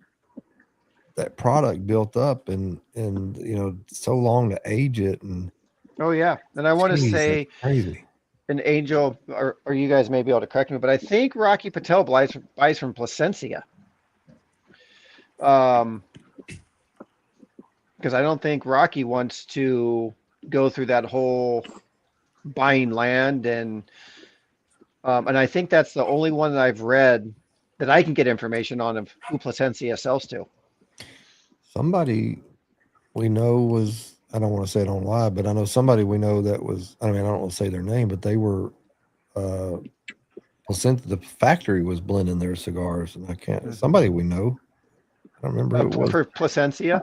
product built up and so long to age it. And Oh yeah. And I want to geez, that's say, crazy. an Angel, or you guys may be able to correct me, but I think Rocky Patel buys from Placencia. Because I don't think Rocky wants to go through that whole buying land, and I think that's the only one that I've read that I can get information on of who Placencia sells to. Somebody we know was, I don't want to say it on live, but I know somebody we know that was, I don't want to say their name, but they were the factory was blending their cigars, and I can't, somebody we know, I don't remember who it was. For Placencia.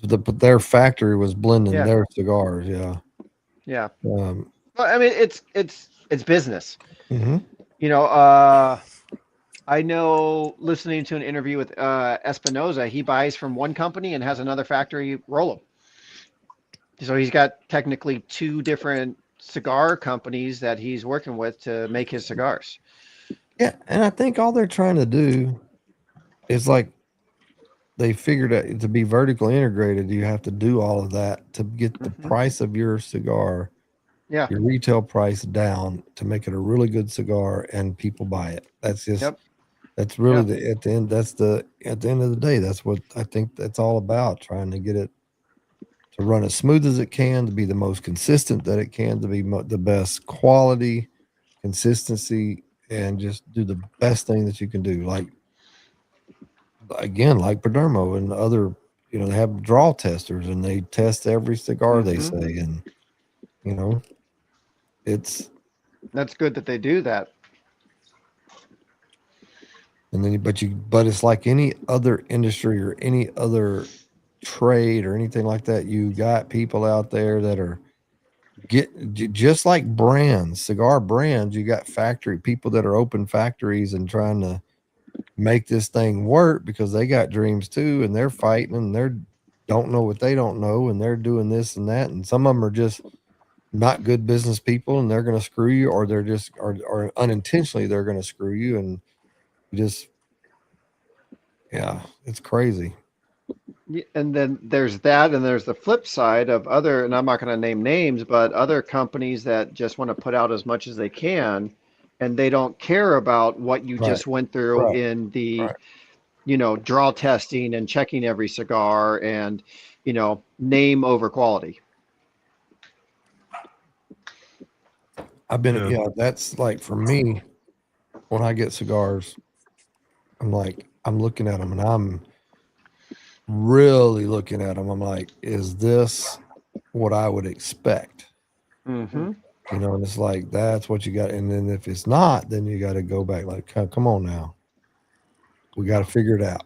Their factory was blending Yeah. their cigars. Yeah. Yeah. Well, I mean, it's business. Mm-hmm. I know, listening to an interview with Espinoza, he buys from one company and has another factory roll them. So he's got technically two different cigar companies that he's working with to make his cigars. Yeah, and I think all they're trying to do is, like, they figured out to be vertically integrated, you have to do all of that to get the price of your cigar, Yeah. your retail price down, to make it a really good cigar and people buy it. That's just that's really at the end of the day, that's what I think that's all about, trying to get it to run as smooth as it can, to be the most consistent that it can, to be the best quality, consistency, and just do the best thing that you can do. Like, again, like Perdermo and other, they have draw testers and they test every cigar, they say, and that's good that they do that. And then, but it's like any other industry or any other trade or anything like that. You got people out there that are just like cigar brands. You got factory people that are open factories and trying to make this thing work because they got dreams too, and they're fighting, and they're don't know what they don't know, and they're doing this and that, and some of them are just not good business people, and they're going to screw you, or they're just or unintentionally they're going to screw you, and it's crazy. And then there's that, and there's the flip side of other, and I'm not going to name names, but other companies that just want to put out as much as they can, and they don't care about what you just went through in the, draw testing and checking every cigar, and, name over quality. I've been, that's like, for me, when I get cigars, I'm looking at them, and I'm really looking at them. I'm like, is this what I would expect? Mm-hmm. And it's like, that's what you got. And then if it's not, then you got to go back, like, come on now. We got to figure it out.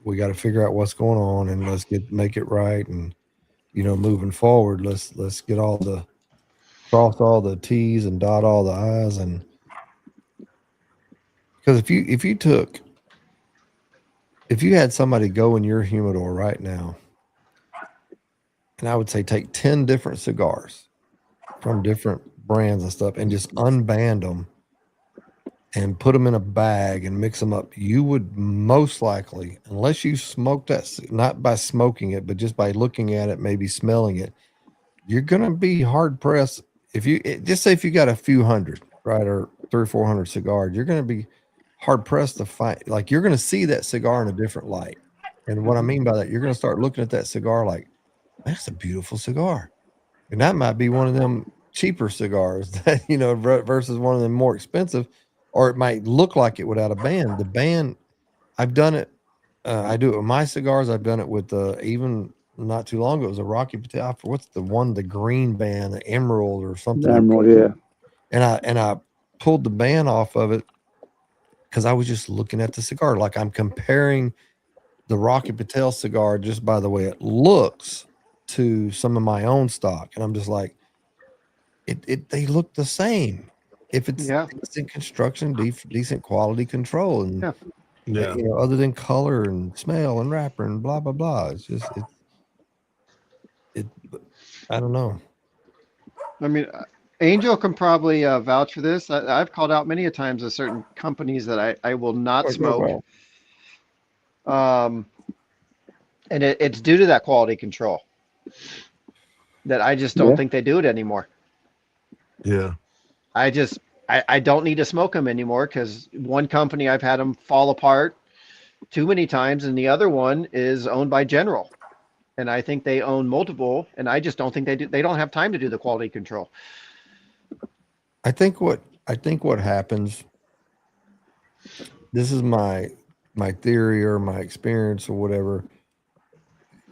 We got to figure out what's going on, and let's make it right. And, moving forward, let's get cross all the T's and dot all the I's. And because if you had somebody go in your humidor right now, and I would say take 10 different cigars from different brands and stuff, and just unband them and put them in a bag and mix them up, you would most likely, unless you smoked that, not by smoking it, but just by looking at it, maybe smelling it, you're going to be hard pressed. If you just say, if you got a few hundred, right, or 300 or 400 cigars, you're going to be hard pressed to find, like, you're going to see that cigar in a different light. And what I mean by that, you're going to start looking at that cigar like, that's a beautiful cigar. And that might be one of them cheaper cigars that, versus one of them more expensive, or it might look like it without a band. The band, I've done it. I do it with my cigars. I've done it with even not too long ago. It was a Rocky Patel. What's the green band, the Emerald or something? Emerald, yeah. And I pulled the band off of it because I was just looking at the cigar. Like I'm comparing the Rocky Patel cigar just by the way it looks to some of my own stock. And I'm just like, they look the same. If it's decent construction, decent quality control, and other than color and smell and wrapper and blah blah blah. It's just I don't know. I mean, Angel can probably vouch for this. I've called out many a times of certain companies that I will not smoke. And it's due to that quality control that I just don't think they do it anymore. Yeah. I don't need to smoke them anymore because one company I've had them fall apart too many times, and the other one is owned by General. And I think they own multiple, and I just don't think they do. They don't have time to do the quality control. I think what happens. This is my theory or my experience or whatever.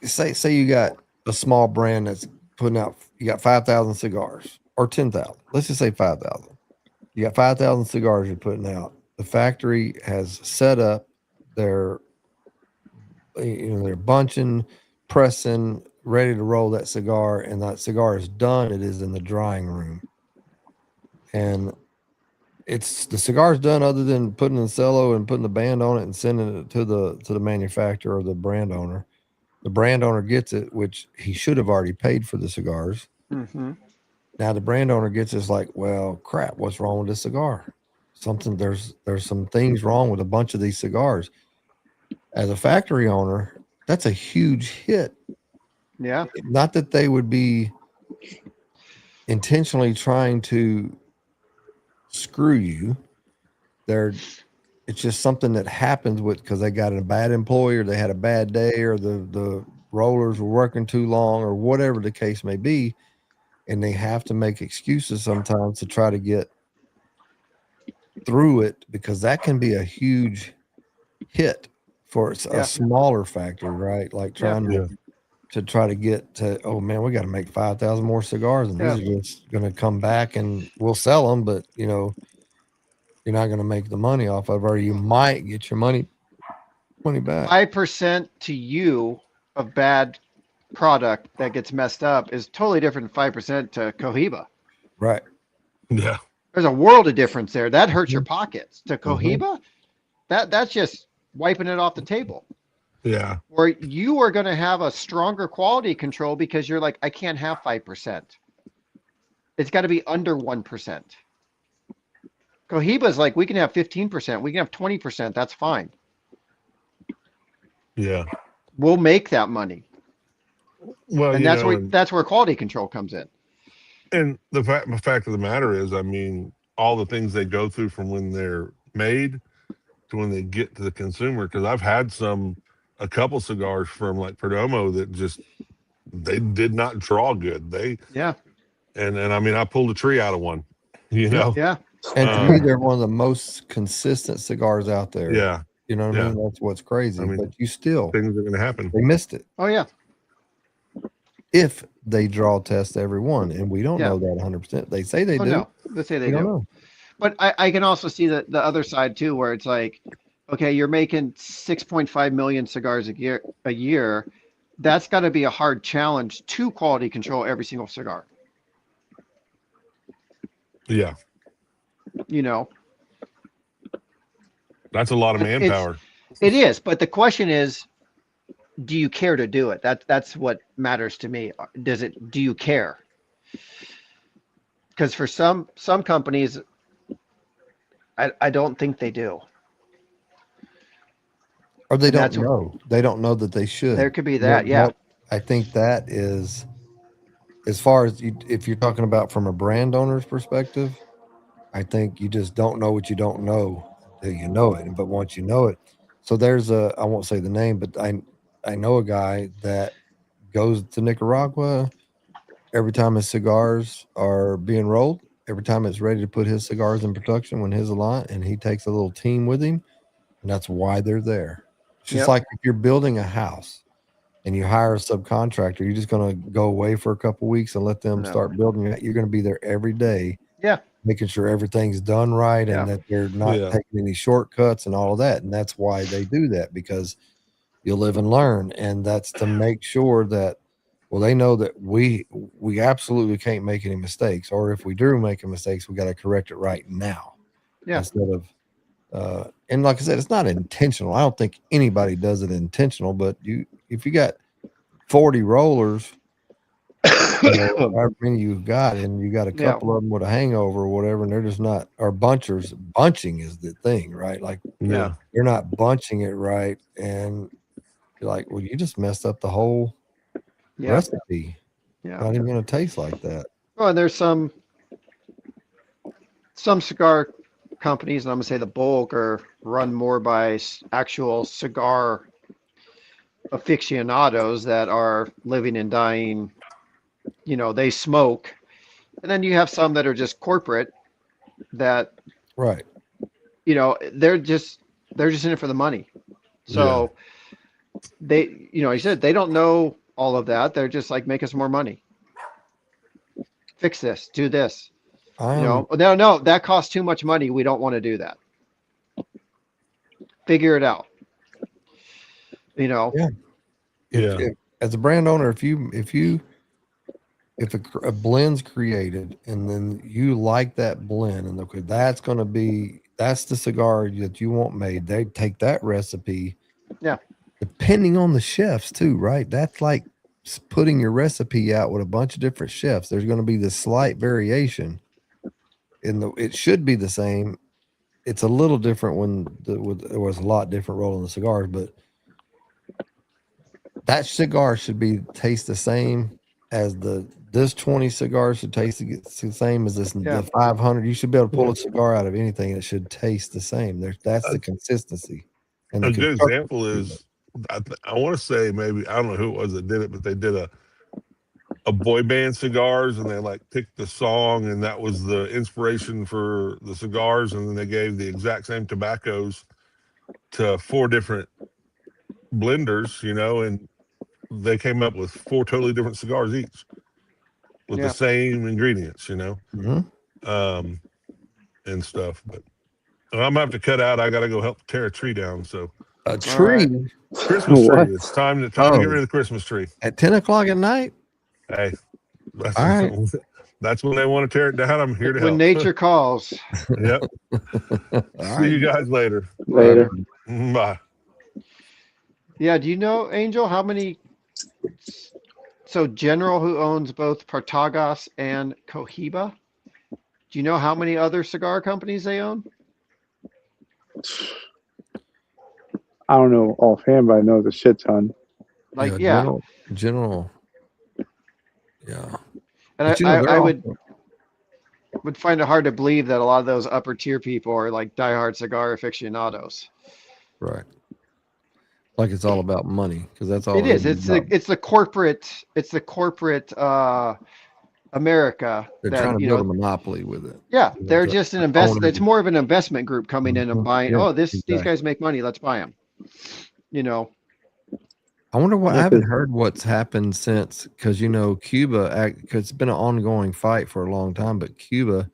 Say you got a small brand that's putting out. You got 5,000 cigars or 10,000. Let's just say 5,000. You got 5,000 cigars you're putting out. The factory has set up their, they're bunching, pressing, ready to roll that cigar, and that cigar is done. It is in the drying room, and the cigar's done. Other than putting in cello and putting the band on it and sending it to the manufacturer or the brand owner. The brand owner gets it, which he should have already paid for the cigars. Mm-hmm. Now the brand owner gets it's like, well, crap, what's wrong with this cigar? There's some things wrong with a bunch of these cigars. As a factory owner, that's a huge hit. Yeah. Not that they would be intentionally trying to screw you. It's just something that happens because they got a bad employee or they had a bad day or the rollers were working too long or whatever the case may be. And they have to make excuses sometimes to try to get through it because that can be a huge hit for a smaller factory, right? Like trying to try to get to, oh man, we got to make 5,000 more cigars and this is just going to come back and we'll sell them, but you're not going to make the money off of it, or you might get your money back. 5% to you of bad product that gets messed up is totally different than 5% to Cohiba. Right. Yeah. There's a world of difference there. That hurts your pockets. To Cohiba, that's just wiping it off the table. Yeah. Or you are going to have a stronger quality control because you're like, I can't have 5%. It's got to be under 1%. Cohiba's like, we can have 15%. We can have 20%. That's fine. Yeah. We'll make that money. Well, and that's where quality control comes in. And the fact of the matter is, I mean, all the things they go through from when they're made to when they get to the consumer. Because I've had a couple cigars from like Perdomo that just they did not draw good. And I mean, I pulled a tree out of one. Yeah. And to me, they're one of the most consistent cigars out there. Yeah. You know what I mean? That's what's crazy. I mean, but things are going to happen. They missed it. Oh yeah. If they draw test every one, and we don't know that 100%. They say they do. No, they say they do. Know. But I can also see the other side too, where it's like, okay, you're making 6.5 million cigars a year. That's got to be a hard challenge to quality control every single cigar. Yeah. That's a lot of manpower. It is, but the question is, do you care to do it? That's what matters to me. Do you care? Because for some companies, I don't think they do. Or they don't know. They don't know that they should. There could be that, yeah. I think that is, as far as if you're talking about from a brand owner's perspective, I think you just don't know what you don't know until you know it. But once you know it, so there's I won't say the name, but I know a guy that goes to Nicaragua every time his cigars are being rolled, every time it's ready to put his cigars in production when his line, and he takes a little team with him, and that's why they're there. It's just Yep. like if you're building a house and you hire a subcontractor, you're just going to go away for a couple weeks and let them No. start building it. You're going to be there every day, Yeah. making sure everything's done right Yeah. and that they're not Yeah. taking any shortcuts and all of that. And that's why they do that, because you live and learn. And that's to make sure that, well, they know that we absolutely can't make any mistakes, or if we do make a mistake, we got to correct it right now. Yeah. Instead of and like I said, it's not intentional. I don't think anybody does it intentional, but if you got 40 rollers, however many you've got, and you got a couple of them with a hangover or whatever, and they're just not, or bunchers. Bunching is the thing, right? Like, Yeah. you're not bunching it right, and you're like, well, you just messed up the whole Yeah. recipe. Yeah. Not even going to taste like that. Well, and there's some cigar companies, and I'm gonna say the bulk are run more by actual cigar aficionados that are living and dying. You know, they smoke, and then you have some that are just corporate that, Right. you know, they're just in it for the money. So they, you know, he said they don't know all of that. They're just like, make us more money. Fix this, do this. You know, no, that costs too much money. We don't want to do that. Figure it out. You know. Yeah. If, as a brand owner, if a blend's created and then you like that blend, and okay, that's the cigar that you want made, they take that recipe. Yeah. Depending on the chefs too, right? That's like putting your recipe out with a bunch of different chefs. There's going to be this slight variation. It should be the same. It's a little different when there was a lot different rolling the cigars, but that cigar should taste the same as this 20 cigar should taste the same as the 500. You should be able to pull a cigar out of anything. It should taste the same. That's the consistency. And a good example is, I want to say, maybe, I don't know who it was that did it, but they did a boy band cigars, and they like picked the song, and that was the inspiration for the cigars, and then they gave the exact same tobaccos to 4 different blenders, you know, and they came up with 4 totally different cigars each with the same ingredients, you know. Mm-hmm. And stuff. But I'm gonna have to cut out. I gotta go help tear a tree down. So a tree, Christmas tree. It's time to get rid of the Christmas tree at 10 o'clock at night. Hey, that's all right. That's when they want to tear it down. I'm here to help. When nature calls. Yep. See you guys later. Later. Bye. Yeah. Do you know, Angel, how many? So General, who owns both Partagas and Cohiba, do you know how many other cigar companies they own? I don't know offhand, but I know the shit ton. Like, General. Yeah. And I would find it hard to believe that a lot of those upper tier people are like diehard cigar aficionados. Right. Like it's all about money, because that's all it is. It's the corporate America. They're trying to build a monopoly with it. Yeah, they're just an investment. It's more of an investment group coming in and buying. Yeah, these guys make money. Let's buy them. You know. I wonder what I haven't heard what's happened since, because you know Cuba, because it's been an ongoing fight for a long time, but the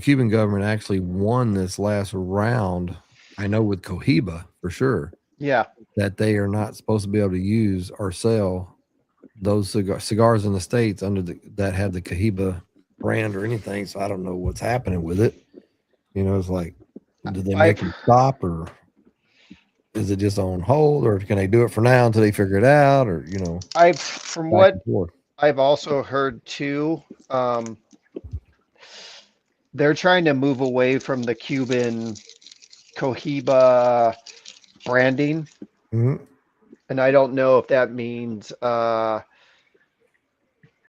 Cuban government actually won this last round. I know with Cohiba for sure. Yeah. That they are not supposed to be able to use or sell those cigars in the States that have the Cohiba brand or anything. So I don't know what's happening with it. You know, it's like, did they make them stop, or is it just on hold, or can they do it for now until they figure it out, or, you know? From what I've also heard too, they're trying to move away from the Cuban Cohiba branding. Mm-hmm. And I don't know if that means